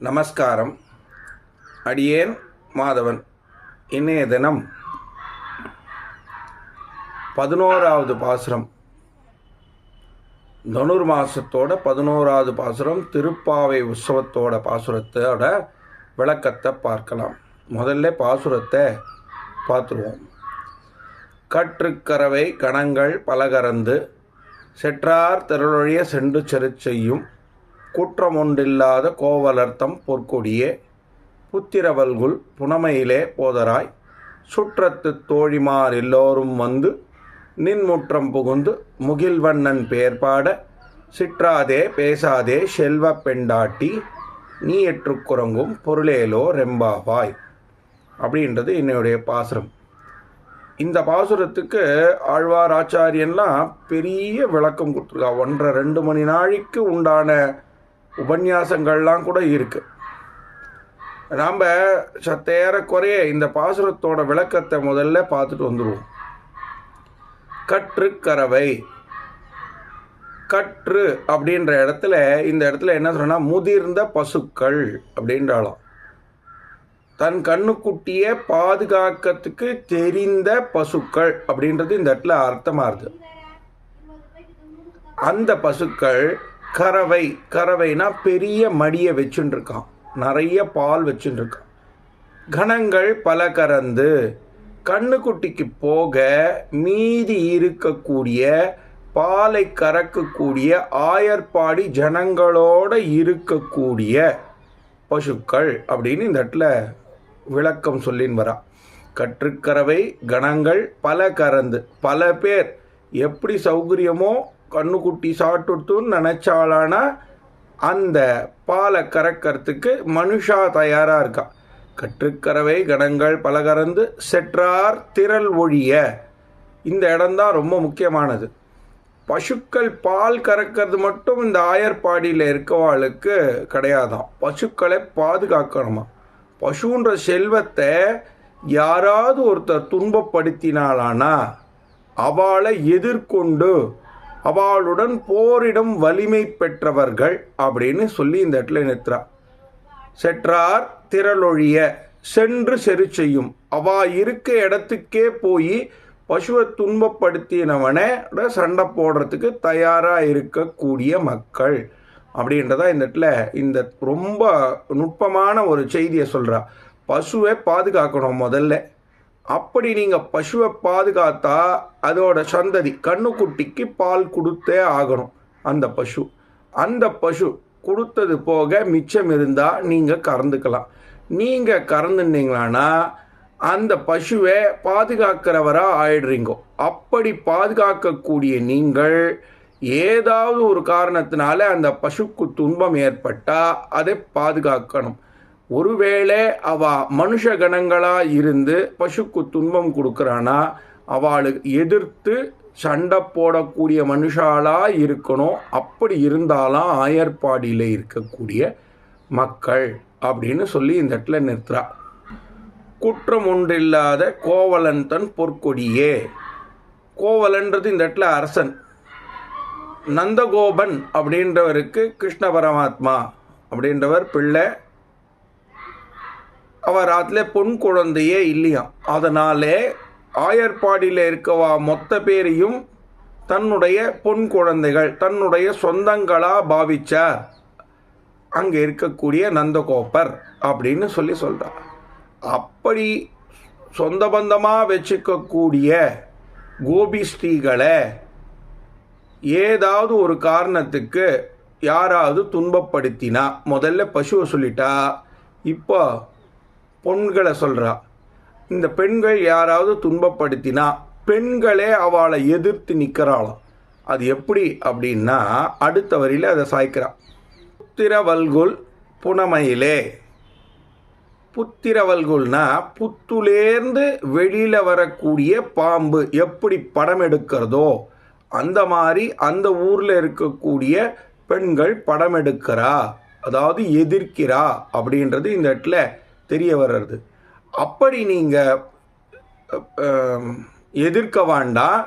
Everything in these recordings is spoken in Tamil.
நமஸ்காரம். அடியேன் மாதவன். இன்றைய தினம் 11வது பாசுரம், தனுர் மாதத்தோட 11வது பாசுரம், திருப்பாவை உற்சவத்தோட பாசுரத்தோட விளக்கத்தை பார்க்கலாம். முதல்ல பாசுரத்தை பார்த்துருவோம். கற்றுக்கரவை கணங்கள் பலகரந்து செற்றார் திரளொழிய சென்று செருச்செய்யும் குற்றமொன்றில்லாத கோவலர்த்தம் பொற்கொடியே புத்திரவல்குல் புனமையிலே போதராய் சுற்றத்து தோழிமார் எல்லோரும் வந்து நின்முற்றம் புகுந்து முகில்வண்ணன் பேர்பாட சிற்றாதே பேசாதே செல்வ பெண்டாட்டி நீ எற்றுக்குறங்கும் பொருளேலோ ரெம்பாவாய் அப்படின்றது என்னுடைய பாசுரம். இந்த பாசுரத்துக்கு ஆழ்வார் ஆச்சாரியன்லாம் பெரிய விளக்கம் கொடுத்துருக்கா. 1.5-2 மணி நாளைக்கு உண்டான உபன்யாசங்கள்லாம் கூட இருக்குது. நாம் சத்தேறக்குறைய இந்த பாசுரத்தோட விளக்கத்தை முதல்ல பார்த்துட்டு வந்துடுவோம். கற்றுக்கரவை, கற்று அப்படின்ற இடத்துல இந்த இடத்துல என்ன சொன்னா, முதிர்ந்த பசுக்கள் அப்படின்றாலும் தன் கண்ணுக்குட்டியை பாதுகாக்கிறதுக்கு தெரிந்த பசுக்கள் அப்படின்றது இந்த இடத்துல அர்த்தமாகுது. அந்த பசுக்கள் கறவை, கறவைனா பெரிய மடியை வச்சுட்டு இருக்கான், நிறைய பால் வச்சுட்டு இருக்கான். கணங்கள் பல கறந்து கண்ணுக்குட்டிக்கு போக மீதி இருக்கக்கூடிய பாலை கறக்கக்கூடிய ஆயர்பாடி ஜனங்களோட இருக்கக்கூடிய பசுக்கள் அப்படின்னு இந்த இடத்துல விளக்கம் சொல்லின்னு வரா. கற்றுக்கறவை கணங்கள் பல கறந்து, பல பேர் எப்படி சௌகரியமோ கண்ணுக்குட்டி சாப்பிட்டுன்னு நினச்சாலானா அந்த பாலை கறக்கிறதுக்கு மனுஷா தயாராக இருக்கா. கற்றுக்கறவை கணங்கள் பல கறந்து செற்றார் திரள் ஒழிய, இந்த இடம்தான் ரொம்ப முக்கியமானது. பசுக்கள் பால் கறக்கிறது மட்டும் இந்த ஆயர்பாடியில் இருக்கவாளுக்கு கிடையாதான். பசுக்களை பாதுகாக்கணுமா. பசுன்ற செல்வத்தை யாராவது ஒருத்தர் துன்பப்படுத்தினாலானா அவளை எதிர்கொண்டு அவளுடன் போரிடம் வலிமை பெற்றவர்கள் அப்படின்னு சொல்லி இந்த இடத்துல நிறுத்துறா. செற்றார் திரளொழிய, சென்று செரு செய்யும், அவா இருக்க இடத்துக்கே போய் பசுவை துன்பப்படுத்தினவனை சண்டை போடுறதுக்கு தயாராக இருக்கக்கூடிய மக்கள் அப்படின்றதா இந்த இடத்துல இந்த ரொம்ப நுட்பமான ஒரு செய்தியை சொல்கிறா. பசுவை பாதுகாக்கணும் முதல்ல. அப்படி நீங்கள் பசுவை பாதுகாத்தா அதோட சந்ததி கண்ணுக்குட்டிக்கு பால் கொடுத்தே ஆகணும். அந்த பசு கொடுத்தது போக மிச்சம் இருந்தால் நீங்கள் கறந்துக்கலாம். நீங்கள் கறந்துட்டீங்களான்னா அந்த பசுவை பாதுகாக்கிறவராக ஆயிடுறீங்க. அப்படி பாதுகாக்கக்கூடிய நீங்கள் ஏதாவது ஒரு காரணத்தினால அந்த பசுக்கு துன்பம் ஏற்பட்டால் அதை பாதுகாக்கணும். ஒருவேளை அவள் மனுஷ கணங்களாக இருந்து பசுக்கு துன்பம் கொடுக்குறானா அவளுக்கு எதிர்த்து சண்டை போடக்கூடிய மனுஷாலாக இருக்கணும். அப்படி இருந்தாலும் ஆயர்பாடியில் இருக்கக்கூடிய மக்கள் அப்படின்னு சொல்லி இந்த இடத்துல நிறுத்துறா. குற்றம் ஒன்றில்லாத கோவலன் தன் பொற்கொடியே. கோவலன்றது இந்த இடத்துல அரசன். நந்தகோபன் அப்படின்றவருக்கு கிருஷ்ண பரமாத்மா அப்படின்றவர் பிள்ளை. அவர் ஆத்துல பொன் குழந்தையே இல்லையாம். அதனாலே ஆயர்பாடியில் இருக்கவா மொத்த பேரையும் தன்னுடைய பொன் குழந்தைகள், தன்னுடைய சொந்தங்களாக பாவிச்சார் அங்கே இருக்கக்கூடிய நந்தகோபர் அப்படின்னு சொல்லி சொல்கிறார். அப்படி சொந்த பந்தமாக வச்சுக்கக்கூடிய கோபிஸ்ரீகளை ஏதாவது ஒரு காரணத்துக்கு யாராவது துன்பப்படுத்தினா, முதல்ல பசுவை சொல்லிட்டா, இப்போ பொண்களை சொல்கிறா. இந்த பெண்கள் யாராவது துன்பப்படுத்தினா பெண்களே அவளை எதிர்த்து நிற்கிறாளாம். அது எப்படி அப்படின்னா அடுத்த வரியில் அதை சாய்க்கிறா. புத்திரவல்குல் புனமையிலே. புத்திரவல்குல்னா புத்துலேர்ந்து வெளியில் வரக்கூடிய பாம்பு எப்படி படம் எடுக்கிறதோ அந்த மாதிரி அந்த ஊரில் இருக்கக்கூடிய பெண்கள் படம் எடுக்கிறா, அதாவது எதிர்க்கிறா அப்படின்றது இந்த இடத்துல தெரிய வர்றது. அப்படி நீங்கள் எதிர்க்க வேண்டாம்.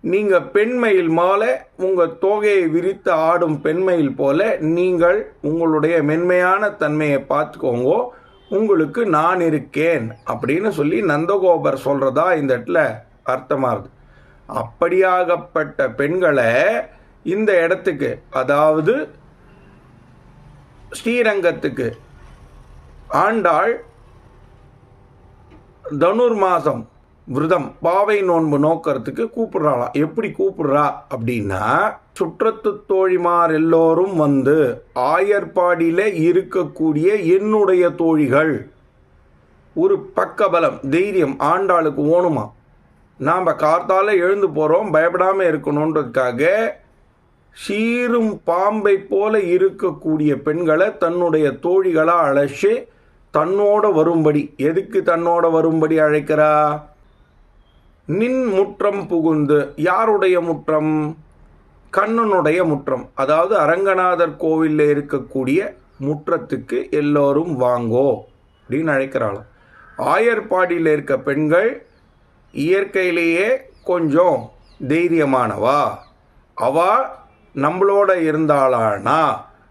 நீங்கள் பெண்மயில் மாலை உங்கள் தோகையை விரித்து ஆடும் பெண்மயில் போல நீங்கள் உங்களுடைய மென்மையான தன்மையை பார்த்துக்கோங்க, உங்களுக்கு நான் இருக்கேன் அப்படின்னு சொல்லி நந்தகோபர் சொல்கிறதா இந்த இடத்துல அர்த்தமாகுது. அப்படியாகப்பட்ட பெண்களை இந்த இடத்துக்கு, அதாவது ஸ்ரீரங்கத்துக்கு ஆண்டாள் தனுர் மாதம் விரதம் பாவை நோன்பு நோக்கிறதுக்கு கூப்பிடுறாளாம். எப்படி கூப்பிடுறா அப்படின்னா, சுற்றத்து தோழிமார் எல்லோரும் வந்து ஆயர்பாடியில் இருக்கக்கூடிய என்னுடைய தோழிகள், ஒரு பக்கபலம் தைரியம் ஆண்டாளுக்கு ஓணுமா. நாம் கார்த்தால எழுந்து போகிறோம், பயப்படாமல் இருக்கணுன்றதுக்காக சீரும் பாம்பை போல இருக்கக்கூடிய பெண்களை தன்னுடைய தோழிகளாக அழைச்சி தன்னோட வரும்படி, எதுக்கு தன்னோட வரும்படி அழைக்கிறா? நின் முற்றம் புகுந்து. யாருடைய முற்றம்? கண்ணனுடைய முற்றம். அதாவது அரங்கநாதர் கோவிலில் இருக்கக்கூடிய முற்றத்துக்கு எல்லோரும் வாங்கோ அப்படின்னு அழைக்கிறாளாம். ஆயர்பாடியில் இருக்க பெண்கள் இயற்கையிலேயே கொஞ்சம் தைரியமானவா, அவ நம்மளோட இருந்தாளானா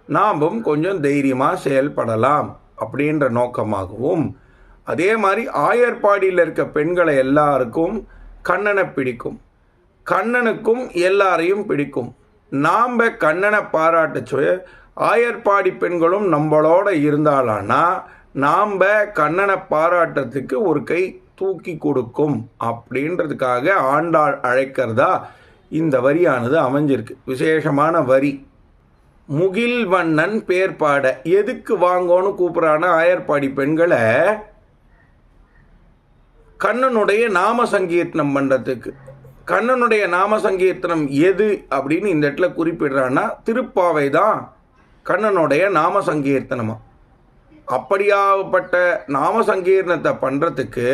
நாமும் கொஞ்சம் தைரியமாக செயல்படலாம் அப்படின்ற நோக்கமாகவும், அதே மாதிரி ஆயர்பாடியில் இருக்க பெண்களை எல்லாருக்கும் கண்ணனை பிடிக்கும், கண்ணனுக்கும் எல்லாரையும் பிடிக்கும். நாம் கண்ணனை பாராட்டுச்சு ஆயர்பாடி பெண்களும் நம்மளோட இருந்தாலானா நாம் கண்ணனை பாராட்டத்துக்கு ஒரு கை தூக்கி கொடுக்கும் அப்படின்றதுக்காக ஆண்டாள் அழைக்கிறதா இந்த வரியானது அமைஞ்சிருக்கு. விசேஷமான வரி. முகில் வண்ணன் பேர்பாட. எதுக்கு வாங்கோன்னு கூப்பிட்றான ஆயர்பாடி பெண்களை? கண்ணனுடைய நாம சங்கீர்த்தனம் பண்ணுறதுக்கு. கண்ணனுடைய நாம சங்கீர்த்தனம் எது அப்படின்னு இந்த இடத்துல குறிப்பிடுறான்னா திருப்பாவை தான் கண்ணனுடைய நாம சங்கீர்த்தனமா. அப்படியாகப்பட்ட நாம சங்கீர்த்தனத்தை பண்ணுறதுக்கு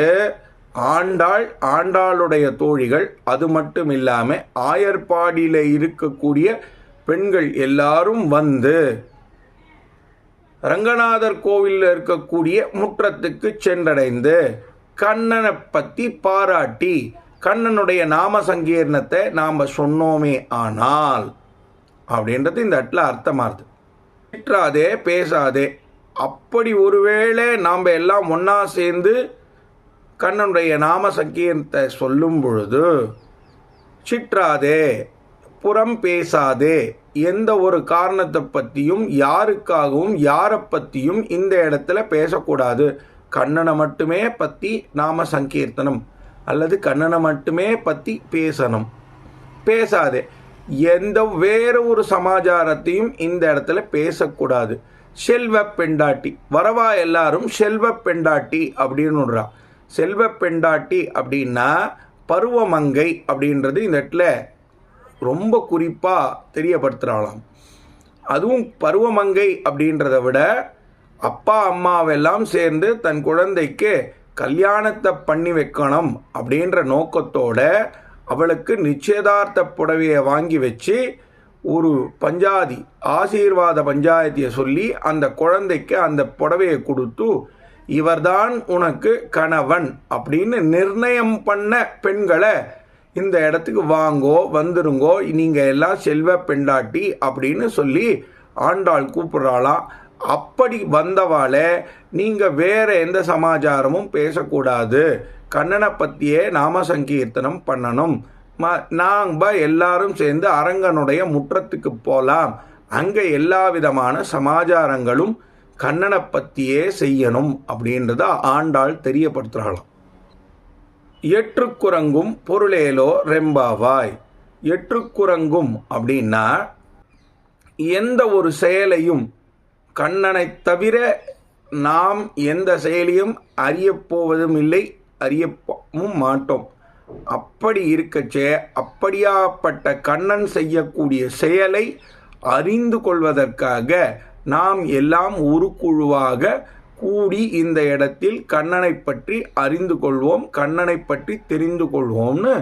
ஆண்டாளுடைய தோழிகள், அது மட்டும் இல்லாமல் ஆயர்பாடியில் இருக்கக்கூடிய பெண்கள் எல்லாரும் வந்து ரங்கநாதர் கோவிலில் இருக்கக்கூடிய முற்றத்துக்கு சென்றடைந்து கண்ணனை பற்றி பாராட்டி கண்ணனுடைய நாம சங்கீர்ணத்தை நாம் சொன்னோமே ஆனால் அப்படின்றது இந்த இடத்துல அர்த்தமாகுது. திட்டாதே பேசாதே. அப்படி ஒருவேளை நாம் எல்லாம் ஒன்றா சேர்ந்து கண்ணனுடைய நாம சங்கீர்ணத்தை சொல்லும் பொழுது சிற்றாதே, புறம் பேசாதே, எந்த ஒரு காரணத்தை பற்றியும் யாருக்காகவும் யாரை பற்றியும் இந்த இடத்துல பேசக்கூடாது. கண்ணனை மட்டுமே பற்றி நாம சங்கீர்த்தனம் அல்லது கண்ணனை மட்டுமே பற்றி பேசணும். பேசாதே. எந்த வேறு ஒரு சமாச்சாரத்தையும் இந்த இடத்துல பேசக்கூடாது. செல்வ பெண்டாட்டி வரவா எல்லாரும் செல்வ பெண்டாட்டி அப்படின்னுடுறா. செல்வ பெண்டாட்டி அப்படின்னா பருவமங்கை அப்படின்றது இந்த இடத்துல ரொம்ப குறிப்பாக தெரியப்படுத்துகிறாளாம். அதுவும் பருவமங்கை அப்படின்றத விட அப்பா அம்மாவெல்லாம் சேர்ந்து தன் குழந்தைக்கு கல்யாணத்தை பண்ணி வைக்கணும் அப்படின்ற நோக்கத்தோட அவளுக்கு நிச்சயதார்த்த புடவையை வாங்கி வச்சு ஒரு பஞ்சாதி ஆசீர்வாத பஞ்சாயத்தியை சொல்லி அந்த குழந்தைக்கு அந்த புடவையை கொடுத்து இவர்தான் உனக்கு கணவன் அப்படின்னு நிர்ணயம் பண்ண பெண்களை இந்த இடத்துக்கு வாங்கோ, வந்துருங்கோ, நீங்கள் எல்லாம் செல்வ பெண்டாட்டி அப்படின்னு சொல்லி ஆண்டாள் கூப்பிட்றாளாம். அப்படி வந்தவாளை நீங்கள் வேறு எந்த சமாச்சாரமும் பேசக்கூடாது, கண்ணனை பற்றியே நாம சங்கீர்த்தனம் பண்ணணும், நாங்கள் எல்லாரும் சேர்ந்து அரங்கனுடைய முற்றத்துக்கு போகலாம், அங்கே எல்லா விதமான சமாச்சாரங்களும் கண்ணனை பற்றியே செய்யணும் அப்படின்றத ஆண்டாள் தெரியப்படுத்துகிறாளாம். எற்றுக்குரங்கும் பொருளேலோ ரெம்பாவாய். எற்றுக்குரங்கும் அப்படின்னா எந்த ஒரு செயலையும் கண்ணனை தவிர நாம் எந்த செயலையும் அறியப்போவதும் இல்லை, அறியவும் மாட்டோம். அப்படி இருக்கச்சே அப்படியாப்பட்ட கண்ணன் செய்யக்கூடிய செயலை அறிந்து கொள்வதற்காக நாம் எல்லாம் ஒரு குழுவாக கூடி இந்த இடத்தில் கண்ணனை பற்றி அறிந்து கொள்வோம், கண்ணனை பற்றி தெரிந்து கொள்வோம்னு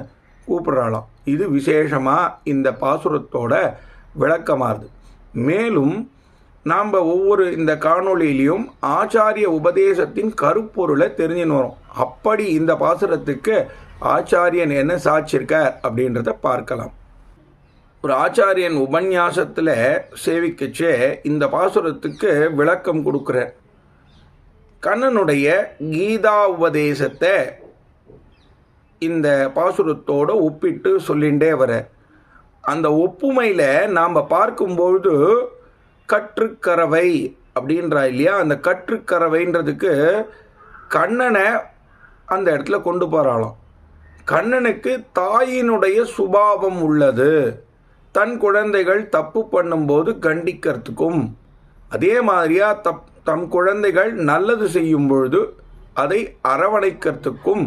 கூப்பிட்றாளாம். இது விசேஷமாக இந்த பாசுரத்தோட விளக்கமாகுது. மேலும் நாம் ஒவ்வொரு இந்த காணொளியிலையும் ஆச்சாரிய உபதேசத்தின் கருப்பொருளை தெரிஞ்சுன்னு வரோம். அப்படி இந்த பாசுரத்துக்கு ஆச்சாரியன் என்ன சாட்சியிருக்கார் அப்படின்றத பார்க்கலாம். ஒரு ஆச்சாரியன் உபன்யாசத்தில் சேவிக்கச்சே இந்த பாசுரத்துக்கு விளக்கம் கொடுக்குறார். கண்ணனுடைய கீதா உபதேசத்தை இந்த பாசுரத்தோடு ஒப்பிட்டு சொல்லிகிட்டே வர, அந்த ஒப்புமையில் நாம் பார்க்கும்பொழுது கற்றுக்கறவை அப்படின்றா இல்லையா, அந்த கற்றுக்கறவைன்றதுக்கு கண்ணனை அந்த இடத்துல கொண்டு போகிறாளாம். கண்ணனுக்கு தாயினுடைய சுபாவம் உள்ளது, தன் குழந்தைகள் தப்பு பண்ணும்போது கண்டிக்கிறதுக்கும், அதே மாதிரியா தம் குழந்தைகள் நல்லது செய்யும் பொழுது அதை அரவணைக்கிறதுக்கும்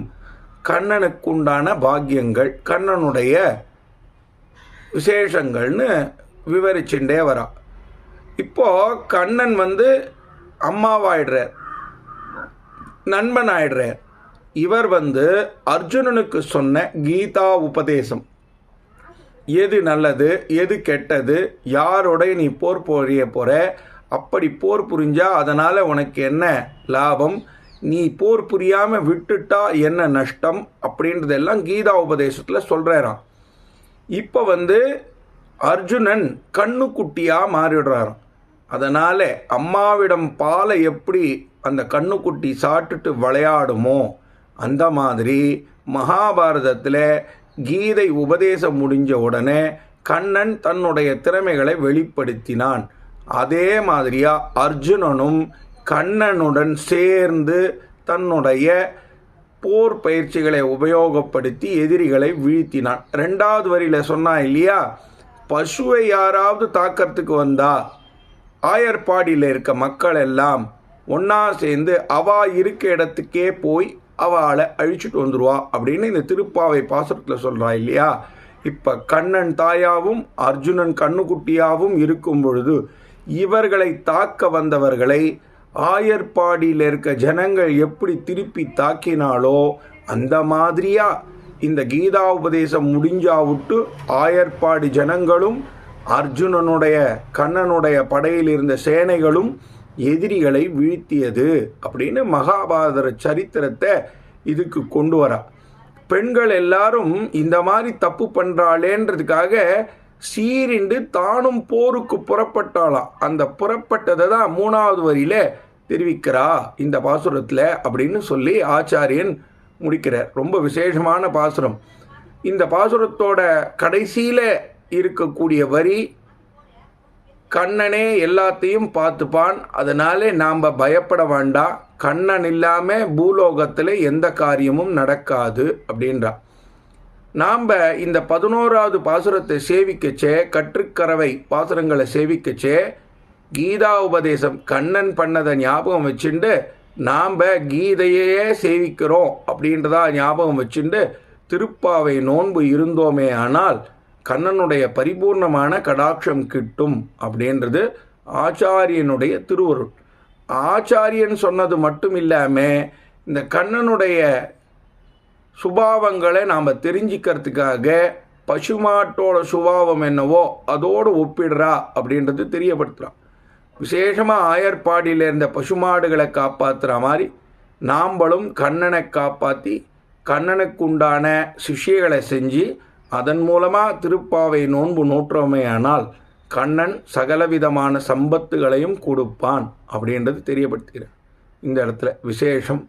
கண்ணனுக்குண்டான பாக்கியங்கள், கண்ணனுடைய விசேஷங்கள்னு விவரிச்சுட்டே வரா. இப்போது கண்ணன் அம்மாவாயிடுறார், நண்பன் ஆயிடுறார். இவர் அர்ஜுனனுக்கு சொன்ன கீதா உபதேசம், எது நல்லது எது கெட்டது, யாரோட நீ போர் புரிய போகிற, அப்படி போர் புரிஞ்சா அதனால் உனக்கு என்ன லாபம், நீ போர் புரியாமல் விட்டுட்டா என்ன நஷ்டம் அப்படின்றதெல்லாம் கீதா உபதேசத்தில் சொல்கிறாராம். இப்போ அர்ஜுனன் கண்ணுக்குட்டியாக மாறிடுறாராம். அதனால் அம்மாவிடம் பாலை எப்படி அந்த கண்ணுக்குட்டி சாப்பிட்டுட்டு விளையாடுமோ அந்த மாதிரி மகாபாரதத்தில் கீதை உபதேசம் முடிஞ்ச உடனே கண்ணன் தன்னுடைய திறமைகளை வெளிப்படுத்தினான். அதே மாதிரியா அர்ஜுனனும் கண்ணனுடன் சேர்ந்து தன்னுடைய போர் பயிற்சிகளை உபயோகப்படுத்தி எதிரிகளை வீழ்த்தினான். 2வது வரியில் சொன்னா இல்லையா, பசுவை யாராவது தாக்கிறதுக்கு வந்தா ஆயர்பாடியில் இருக்க மக்கள் எல்லாம் ஒன்றா சேர்ந்து அவா இருக்க இடத்துக்கே போய் அவளை அழிச்சுட்டு வந்துடுவா அப்படின்னு இந்த திருப்பாவை பாசுரத்தில் சொல்கிறா இல்லையா. இப்போ கண்ணன் தாயாவும் அர்ஜுனன் கண்ணுக்குட்டியாகவும் இருக்கும் பொழுது இவர்களை தாக்க வந்தவர்களை ஆயர்பாடியில் இருக்க ஜனங்கள் எப்படி திருப்பி தாக்கினாலோ அந்த மாதிரியா இந்த கீதா உபதேசம் முடிஞ்சாவிட்டு ஆயர்பாடி ஜனங்களும் அர்ஜுனனுடைய கண்ணனுடைய படையில் இருந்த சேனைகளும் எதிரிகளை வீழ்த்தியது அப்படின்னு மகாபாரத சரித்திரத்தை இதுக்கு கொண்டு வரா. பெண்கள் எல்லாரும் இந்த மாதிரி தப்பு பண்ணுறாளேன்றதுக்காக சீரிண்டு தானும் போருக்கு புறப்பட்டாளாம். அந்த புறப்பட்டதை தான் 3வது வரியில் தெரிவிக்கிறா இந்த பாசுரத்தில் அப்படின்னு சொல்லி ஆச்சாரியன் முடிக்கிறார். ரொம்ப விசேஷமான பாசுரம். இந்த பாசுரத்தோட கடைசியில் இருக்கக்கூடிய வரி, கண்ணனே எல்லாத்தையும் பார்த்துப்பான், அதனால நாம் பயப்பட வேண்டாம், கண்ணன் இல்லாமல் பூலோகத்தில் எந்த காரியமும் நடக்காது அப்படின்றா. நாம் இந்த 11வது பாசுரத்தை சேவிக்கச்சே, கற்றுக்கறவை பாசுரங்களை சேவிக்கச்சே கீதா உபதேசம் கண்ணன் பண்ணதை ஞாபகம் வச்சுண்டு நாம் கீதையே சேவிக்கிறோம் அப்படின்றதா ஞாபகம் வச்சுண்டு திருப்பாவை நோன்பு இருந்தோமே ஆனால் கண்ணனுடைய பரிபூர்ணமான கடாட்சம் கிட்டும் அப்படின்றது ஆச்சாரியனுடைய திருவருள். ஆச்சாரியன் சொன்னது மட்டும் இல்லாமல் இந்த கண்ணனுடைய சுபாவங்களை நாம் தெரிஞ்சிக்கிறதுக்காக பசுமாட்டோட சுபாவம் என்னவோ அதோடு ஒப்பிடுறா அப்படின்றது தெரியப்படுத்துகிறான். விசேஷமாக ஆயர்பாடியில் இருந்த பசுமாடுகளை காப்பாற்றுற மாதிரி நாம்பளும் கண்ணனை காப்பாற்றி கண்ணனுக்குண்டான சிஷ்யங்களை செஞ்சு அதன் மூலமாக திருப்பாவை நோன்பு நோற்றோமே ஆனால் கண்ணன் சகலவிதமான சம்பத்துகளையும் கொடுப்பான் அப்படின்றது தெரியப்படுத்துகிறேன். இந்த இடத்துல விசேஷம்.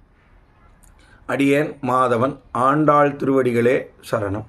அடியேன் மாதவன். ஆண்டாள் திருவடிகளே சரணம்.